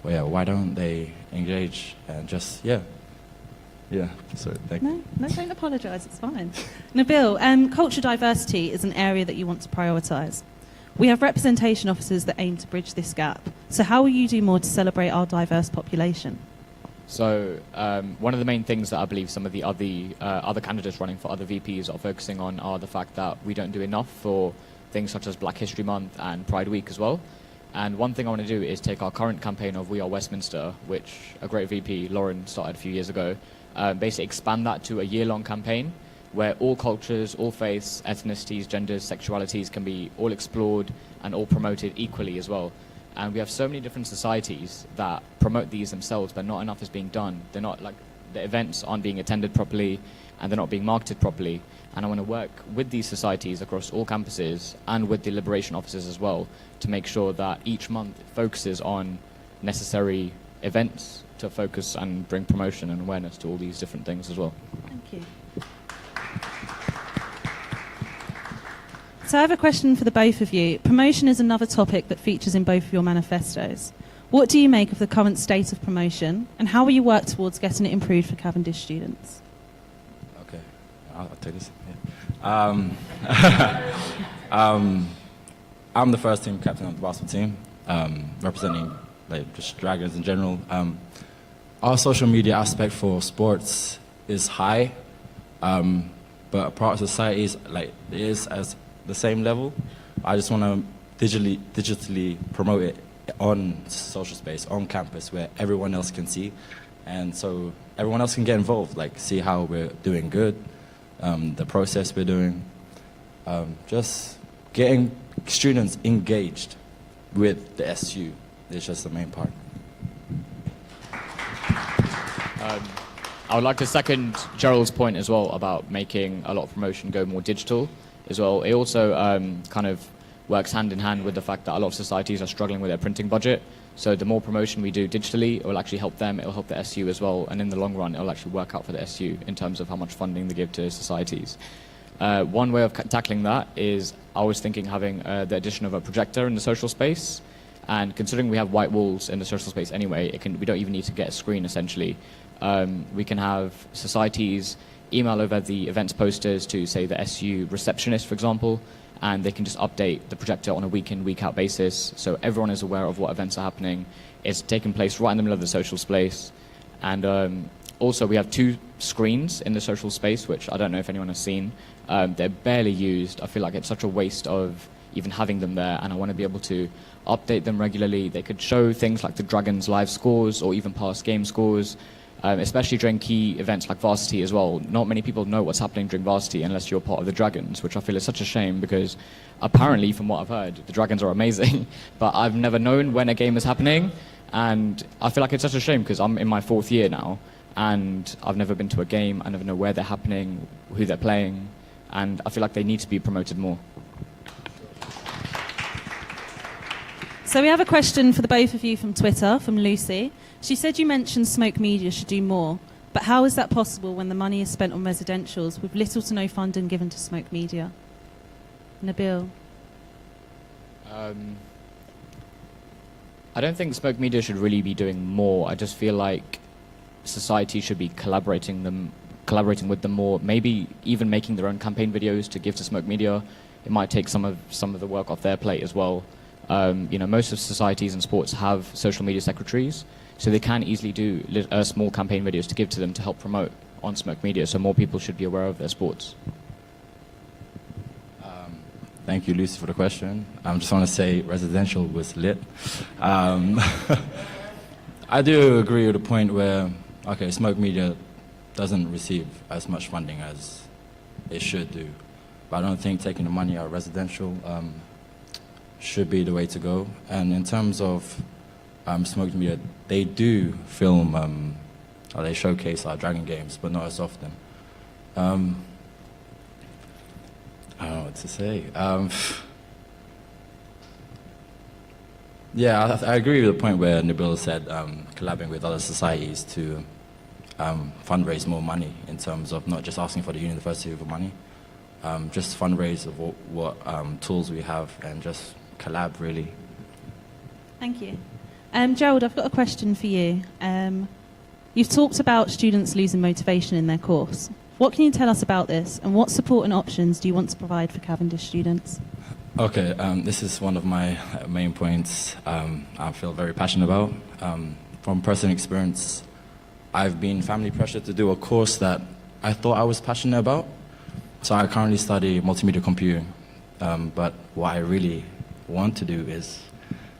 why don't they engage, and just, yeah, so thank you. No, don't apologise, it's fine. Nabil, cultural diversity is an area that you want to prioritise. We have representation officers that aim to bridge this gap. So how will you do more to celebrate our diverse population? So one of the main things that I believe some of the other candidates running for other VPs are focusing on are the fact that we don't do enough for things such as Black History Month and Pride Week as well. And one thing I want to do is take our current campaign of We Are Westminster, which a great VP, Lauren, started a few years ago, basically expand that to a year-long campaign where all cultures, all faiths, ethnicities, genders, sexualities can be all explored and all promoted equally as well. And we have so many different societies that promote these themselves, but not enough is being done. They're not, like, the events aren't being attended properly and they're not being marketed properly. And I want to work with these societies across all campuses and with the liberation officers as well to make sure that each month it focuses on necessary events to focus and bring promotion and awareness to all these different things as well. Thank you. So I have a question for the both of you. Promotion is another topic that features in both of your manifestos. What do you make of the current state of promotion, and how will you work towards getting it improved for Cavendish students? Okay, I'll take this. Yeah. I'm the first team captain of the basketball team, representing just Dragons in general. Our social media aspect for sports is high, but a part of society is the same level. I just want to digitally promote it on social space, on campus, where everyone else can see. And so everyone else can get involved, like see how we're doing good, the process we're doing. Just getting students engaged with the SU is just the main part. I would like to second Gerald's point as well about making a lot of promotion go more digital as well. It also kind of works hand in hand with the fact that a lot of societies are struggling with their printing budget. So the more promotion we do digitally, it will actually help them, it will help the SU as well, and in the long run, it will actually work out for the SU in terms of how much funding they give to societies. One way of tackling that is, I was thinking having the addition of a projector in the social space, and considering we have white walls in the social space anyway, we don't even need to get a screen essentially. We can have societies email over the events posters to, say, the SU receptionist, for example, and they can just update the projector on a week-in, week-out basis, so everyone is aware of what events are happening. It's taking place right in the middle of the social space. And also, we have 2 screens in the social space, which I don't know if anyone has seen. They're barely used. I feel like it's such a waste of even having them there, and I want to be able to update them regularly. They could show things like the Dragons' live scores or even past game scores, especially during key events like Varsity as well. Not many people know what's happening during Varsity unless you're part of the Dragons, which I feel is such a shame because apparently, from what I've heard, the Dragons are amazing, but I've never known when a game is happening, and I feel like it's such a shame because I'm in my 4th year now, and I've never been to a game, I never know where they're happening, who they're playing, and I feel like they need to be promoted more. So we have a question for the both of you from Twitter, from Lucy. She said you mentioned Smoke Media should do more, but how is that possible when the money is spent on residentials with little to no funding given to Smoke Media? Nabil? I don't think Smoke Media should really be doing more. I just feel like society should be collaborating with them more, maybe even making their own campaign videos to give to Smoke Media. It might take some of the work off their plate as well. Most of societies and sports have social media secretaries, so they can easily do small campaign videos to give to them to help promote on Smoke Media, so more people should be aware of their sports. Thank you, Lucy, for the question. I just want to say residential was lit. I do agree with the point where, okay, Smoke Media doesn't receive as much funding as it should do. But I don't think taking the money out of residential should be the way to go. And in terms of Smoke Media, they do film, or they showcase our Dragon games, but not as often. I don't know what to say. Yeah, I agree with the point where Nabil said collaborating with other societies to fundraise more money in terms of not just asking for the university for money, just fundraise of what tools we have and just collab, really. Thank you. Gerald, I've got a question for you. You've talked about students losing motivation in their course. What can you tell us about this, and what support and options do you want to provide for Cavendish students? Okay, this is one of my main points I feel very passionate about. From personal experience, I've been family pressured to do a course that I thought I was passionate about. So I currently study multimedia computing, but what I really want to do is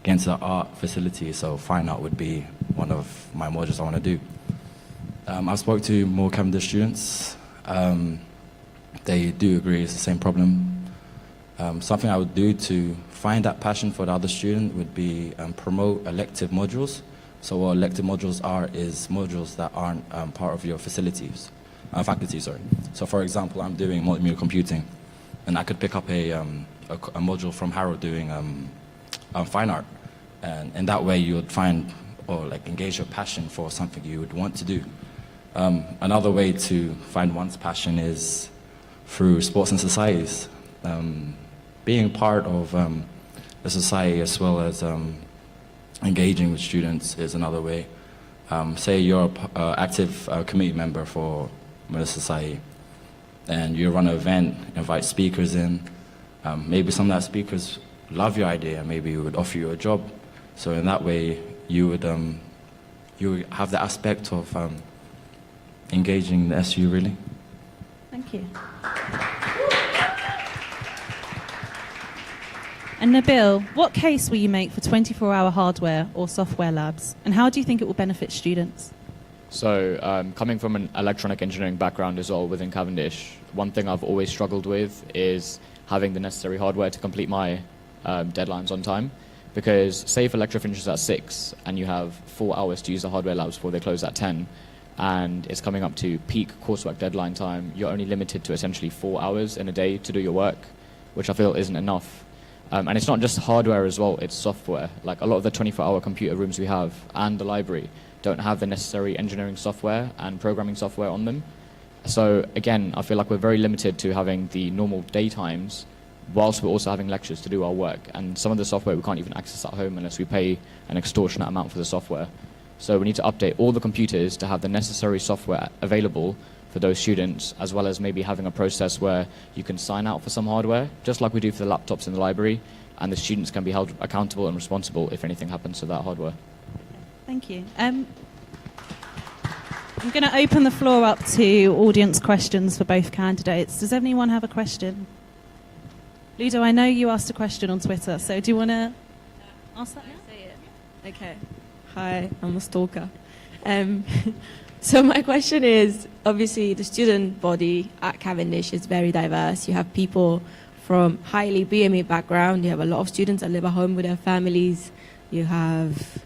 get into the art facility, so fine art would be one of my modules I want to do. I've spoke to more Cavendish students. They do agree it's the same problem. Something I would do to find that passion for the other student would be promote elective modules. So what elective modules are is modules that aren't part of your faculty, sorry. So for example, I'm doing multimedia computing, and I could pick up a module from Harold doing fine art, and in that way you would find or like engage your passion for something you would want to do. Another way to find one's passion is through sports and societies. Being part of a society as well as engaging with students is another way. Say you're an active committee member for a society and you run an event, invite speakers in. Maybe some of that speakers love your idea, maybe would offer you a job. So in that way you would have the aspect of engaging the SU, really. Thank you. And Nabil, what case will you make for 24-hour hardware or software labs? And how do you think it will benefit students? So, coming from an electronic engineering background as well within Cavendish, one thing I've always struggled with is having the necessary hardware to complete my deadlines on time. Because say if a lecture finishes at 6 and you have 4 hours to use the hardware labs before they close at 10, and it's coming up to peak coursework deadline time, you're only limited to essentially 4 hours in a day to do your work, which I feel isn't enough. And it's not just hardware as well, it's software. Like a lot of the 24-hour computer rooms we have and the library don't have the necessary engineering software and programming software on them. So again, I feel like we're very limited to having the normal daytimes whilst we're also having lectures to do our work. And some of the software we can't even access at home unless we pay an extortionate amount for the software. So we need to update all the computers to have the necessary software available for those students, as well as maybe having a process where you can sign out for some hardware, just like we do for the laptops in the library, and the students can be held accountable and responsible if anything happens to that hardware. Thank you. I'm going to open the floor up to audience questions for both candidates. Does anyone have a question? Ludo, I know you asked a question on Twitter, so do you want to ask that now? Say it. Okay. Hi, I'm a stalker. So my question is, obviously the student body at Cavendish is very diverse. You have people from highly BME background. You have a lot of students that live at home with their families. You have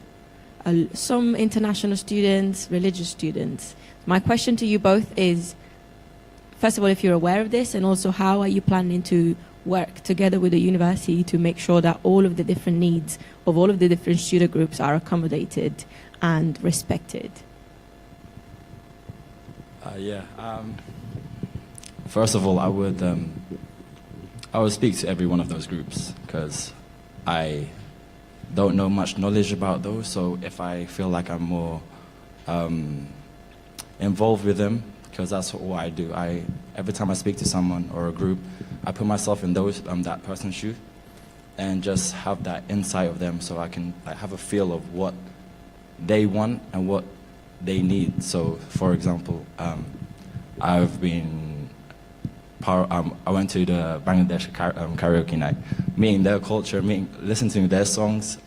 some international students, religious students. My question to you both is, first of all, if you're aware of this, and also how are you planning to work together with the university to make sure that all of the different needs of all of the different student groups are accommodated and respected? First of all, I would speak to every one of those groups because I don't know much knowledge about those. So if I feel like I'm more involved with them, because that's what I do. Every time I speak to someone or a group, I put myself in that person's shoes and just have that insight of them, so I can have a feel of what they want and what they need. So, for example, I went to the Bangladesh karaoke night, meeting their culture, listening to their songs.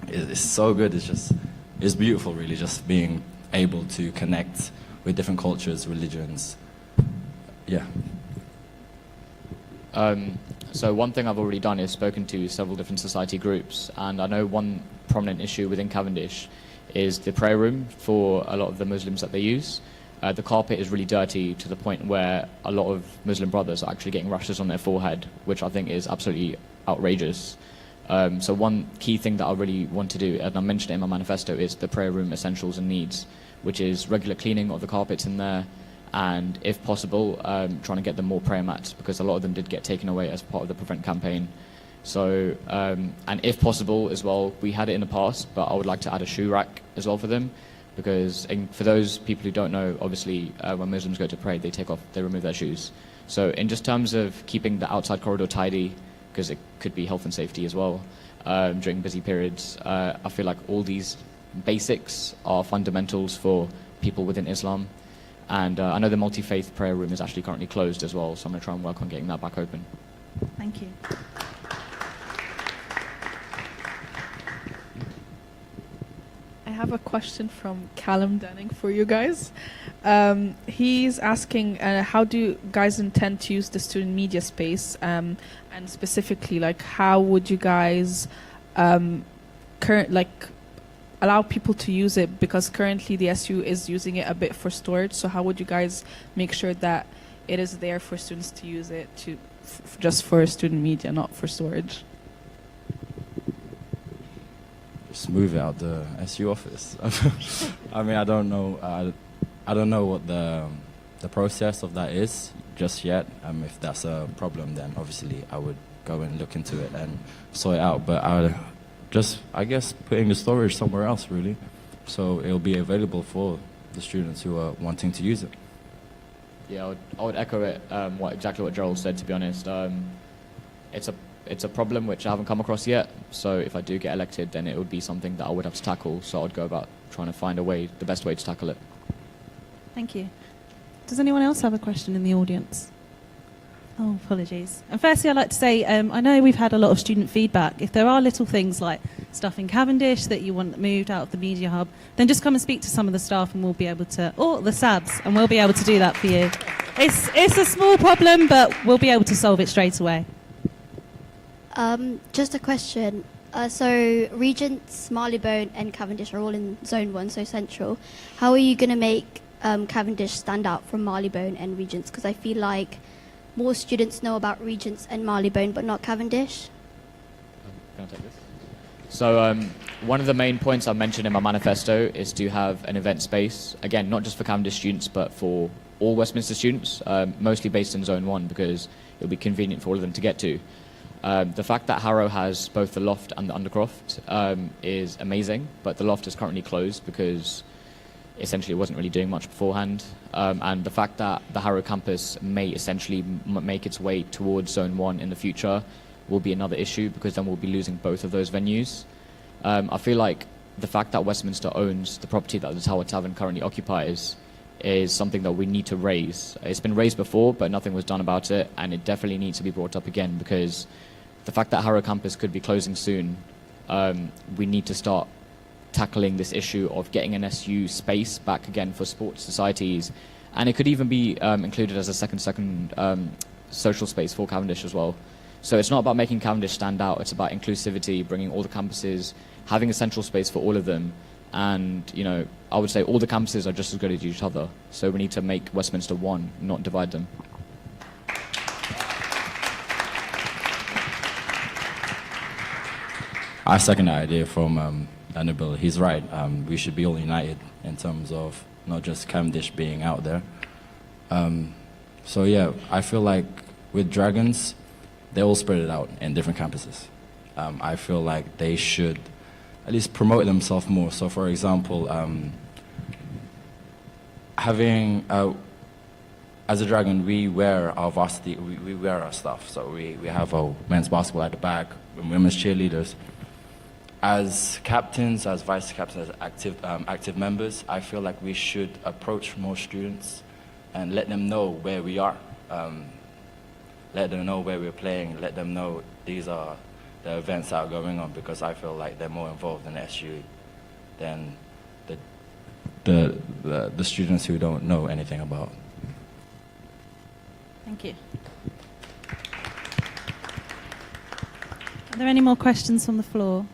It's so good. It's beautiful, really, just being able to connect with different cultures, religions. Yeah. So one thing I've already done is spoken to several different society groups, and I know one prominent issue within Cavendish is the prayer room for a lot of the Muslims that they use. The carpet is really dirty to the point where a lot of Muslim brothers are actually getting rashes on their forehead, which I think is absolutely outrageous. So one key thing that I really want to do, and I mentioned it in my manifesto, is the prayer room essentials and needs, which is regular cleaning of the carpets in there, and if possible, trying to get them more prayer mats, because a lot of them did get taken away as part of the Prevent campaign. So, and if possible as well, we had it in the past, but I would like to add a shoe rack as well for them, because for those people who don't know, obviously when Muslims go to pray, they remove their shoes. So in just terms of keeping the outside corridor tidy, because it could be health and safety as well during busy periods, I feel like all these basics are fundamentals for people within Islam. And I know the multi-faith prayer room is actually currently closed as well, so I'm going to try and work on getting that back open. Thank you. I have a question from Callum Denning for you guys. He's asking, how do you guys intend to use the student media space? And specifically, how would you guys allow people to use it, because currently the SU is using it a bit for storage. So how would you guys make sure that it is there for students to use it just for student media, not for storage? Just move it out the SU office. I mean, I don't know. I don't know what the process of that is just yet. If that's a problem, then obviously I would go and look into it and sort it out. But I guess putting the storage somewhere else, really, so it'll be available for the students who are wanting to use it. Yeah, I would echo it. Exactly what Gerald said. To be honest, it's a problem which I haven't come across yet. So if I do get elected, then it would be something that I would have to tackle. So I'd go about trying to find the best way to tackle it. Thank you. Does anyone else have a question in the audience? Oh, apologies. And firstly, I'd like to say, I know we've had a lot of student feedback. If there are little things like stuff in Cavendish that you want moved out of the media hub, then just come and speak to some of the staff and we'll be able to, or the SABs, and we'll be able to do that for you. It's a small problem, but we'll be able to solve it straight away. Just a question. So Regent's, Marylebone and Cavendish are all in Zone 1, so central. How are you going to make Cavendish stand out from Marylebone and Regent's? Because I feel like more students know about Regent's and Marylebone, but not Cavendish. Can I take this? So one of the main points I mentioned in my manifesto is to have an event space, again, not just for Cavendish students, but for all Westminster students, mostly based in Zone 1, because it'll be convenient for all of them to get to. The fact that Harrow has both the loft and the undercroft is amazing, but the loft is currently closed because essentially it wasn't really doing much beforehand. And the fact that the Harrow campus may essentially make its way towards Zone 1 in the future will be another issue, because then we'll be losing both of those venues. I feel like the fact that Westminster owns the property that the Tower Tavern currently occupies is something that we need to raise. It's been raised before, but nothing was done about it, and it definitely needs to be brought up again, because the fact that Harrow campus could be closing soon, we need to start tackling this issue of getting an SU space back again for sports societies, and it could even be included as a second social space for Cavendish as well. So it's not about making Cavendish stand out, it's about inclusivity, bringing all the campuses, having a central space for all of them, and I would say all the campuses are just as good as each other, so we need to make Westminster one, not divide them. I second that idea from Annabelle. He's right. We should be all united in terms of not just Cavendish being out there. So yeah, I feel like with Dragons, they all spread it out in different campuses. I feel like they should at least promote themselves more. So for example, having, as a Dragon, we wear our varsity, we wear our stuff. So we have our men's basketball at the back, women's cheerleaders. As captains, as vice captains, as active members, I feel like we should approach more students and let them know where we are. Let them know where we're playing, let them know these are the events that are going on, because I feel like they're more involved in SU than the students who don't know anything about. Thank you. Are there any more questions from the floor?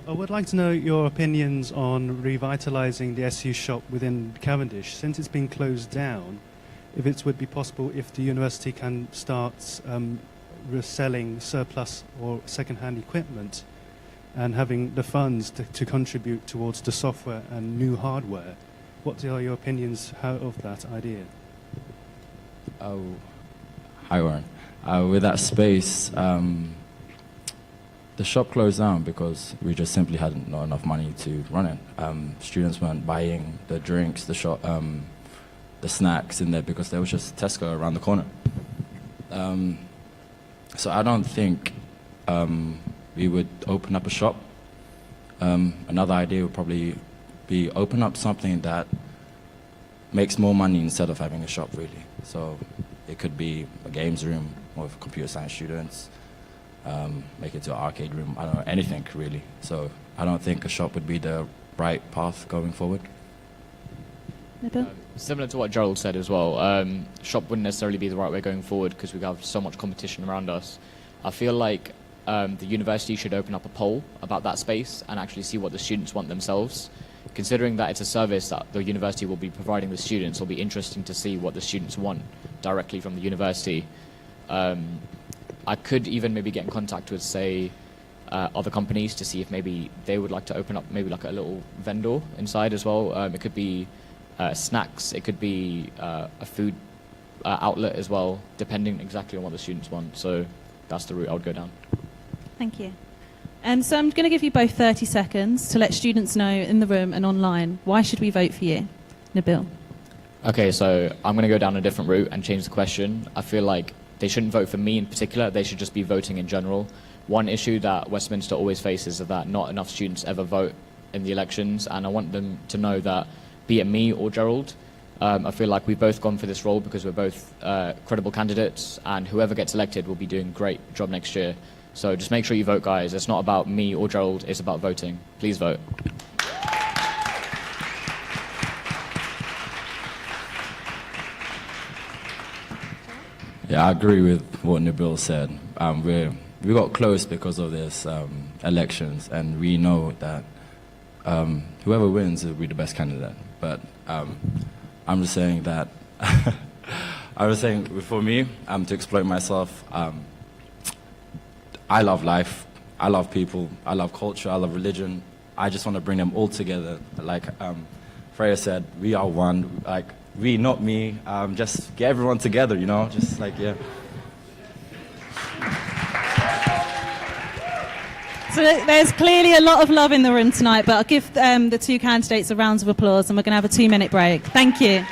I would like to know your opinions on revitalising the SU shop within Cavendish. Since it's been closed down, if it would be possible if the university can start reselling surplus or second-hand equipment and having the funds to contribute towards the software and new hardware. What are your opinions of that idea? Hi, Warren. With that space, the shop closed down because we just simply had not enough money to run it. Students weren't buying the drinks, the snacks in there, because there was just Tesco around the corner. So I don't think we would open up a shop. Another idea would probably be open up something that makes more money instead of having a shop, really. So it could be a games room with computer science students, make it to an arcade room, I don't know, anything really. So I don't think a shop would be the right path going forward. Similar to what Gerald said as well, shop wouldn't necessarily be the right way going forward because we have so much competition around us. I feel like the university should open up a poll about that space and actually see what the students want themselves. Considering that it's a service that the university will be providing the students, it'll be interesting to see what the students want directly from the university. I could even maybe get in contact with, say, other companies to see if maybe they would like to open up maybe like a little vendor inside as well. It could be snacks, it could be a food outlet as well, depending exactly on what the students want. So that's the route I would go down. Thank you. So I'm going to give you both 30 seconds to let students know in the room and online, why should we vote for you? Nabil. Okay, so I'm going to go down a different route and change the question. I feel like they shouldn't vote for me in particular, they should just be voting in general. One issue that Westminster always faces is that not enough students ever vote in the elections, and I want them to know that, be it me or Gerald, I feel like we've both gone for this role because we're both credible candidates, and whoever gets elected will be doing a great job next year. So just make sure you vote, guys. It's not about me or Gerald, it's about voting. Please vote. Yeah, I agree with what Nabil said. We got close because of this elections, and we know that whoever wins will be the best candidate. But I'm just saying that I was saying for me, to exploit myself. I love life, I love people, I love culture, I love religion. I just want to bring them all together. Like Freya said, we are one. Like we, not me. Just get everyone together, you know. Just like yeah. So there's clearly a lot of love in the room tonight, but I'll give the two candidates a round of applause, and we're going to have a 2-minute break. Thank you.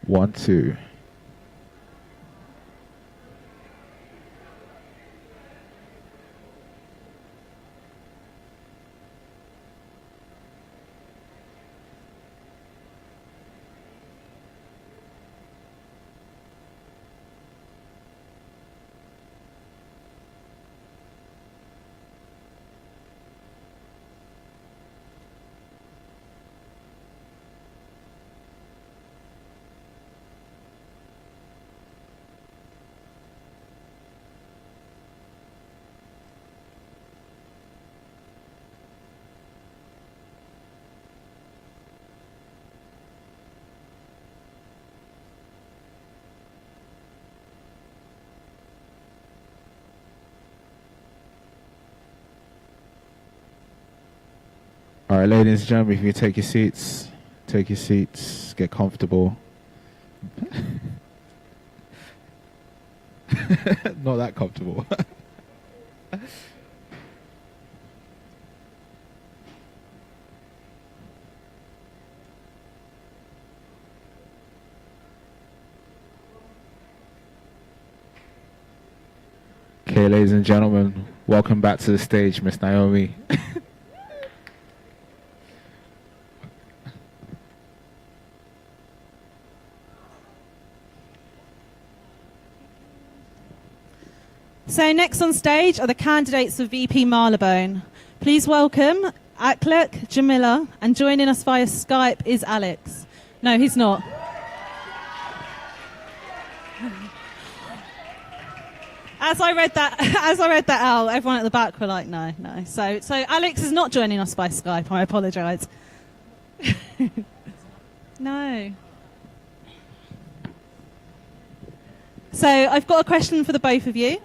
1, 2. All right, ladies and gentlemen, if you take your seats, get comfortable. Not that comfortable. Okay, ladies and gentlemen, welcome back to the stage, Miss Naomi. So next on stage are the candidates for VP Marylebone. Please welcome Akhlaq, Jamila, and joining us via Skype is Alex. No, he's not. As I read that out, everyone at the back were like, no. So Alex is not joining us by Skype. I apologise. No. So I've got a question for the both of you.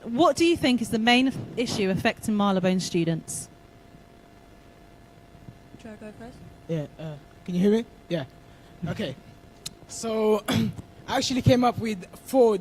What do you think is the main issue affecting Marylebone students? Should I go first? Yeah. Can you hear me? Yeah. Okay. So I actually came up with 4